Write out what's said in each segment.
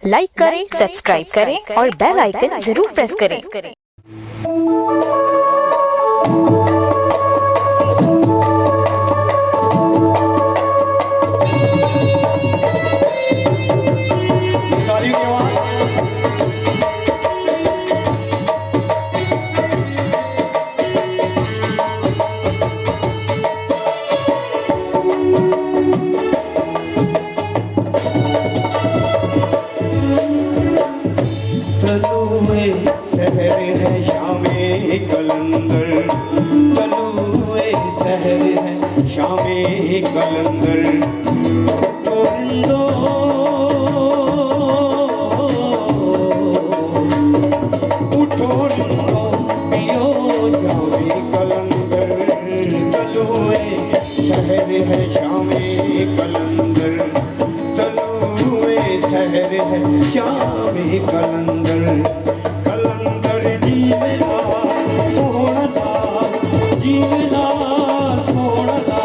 Like करें, subscribe करें और बेल आइकन जरूर प्रेस करें। शहर है शामे कलंदर, तलुए शहर है शामे कलंदर। उठो रिंदो पियो जावे कलंदर, तलुए शहर है शामे कलंदर, तलुए शहर है शामे कलंदर। कलंदर जीवना सोहना, जीवना सोहना।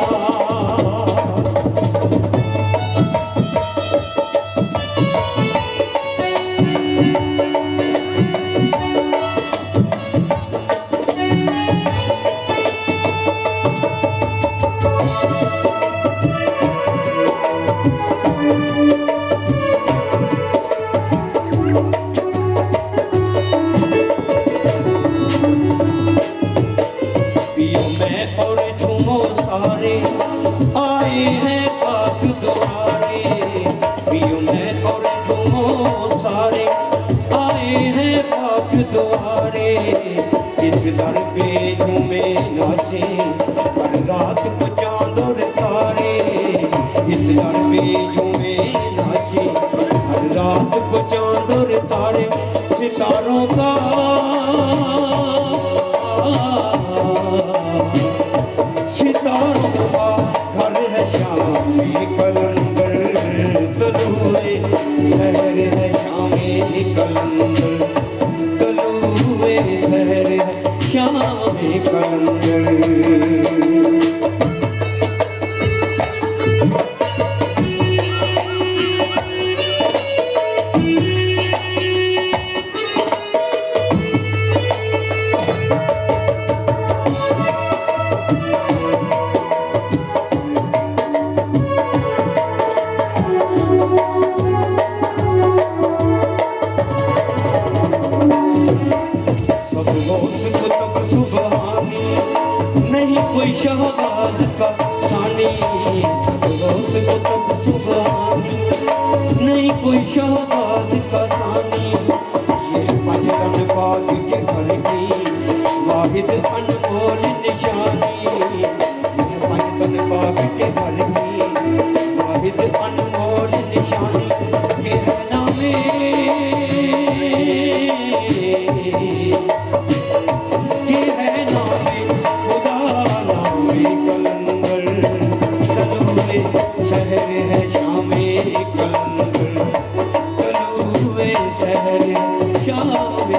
और झूमो सारे आए हैं पाक द्वारे, पियो में और झूमो सारे आए हैं पाक द्वारे। इस दर पे झूमे नाचे हर रात को चांद और तारे, इस दर पे झूमे नाचे हर रात को चांद और तारे। सितारों का सितारों का घर है शामी कलंदर, तलुए शहर है शामी कलंदर, तलुए शहर है शामी कलंदर। नहीं कोई शहबाज का सानी, रोज को तब सुबहानी, नहीं कोई शहबाज का सानी। ये पंचतन बाग के घर की वाहिद अनमोल निशानी, ये पंचतन बाग के घर की वाहिद अनमोल निशानी। के है नामे शहर है शामे कलंदर, तलुए शहर शामे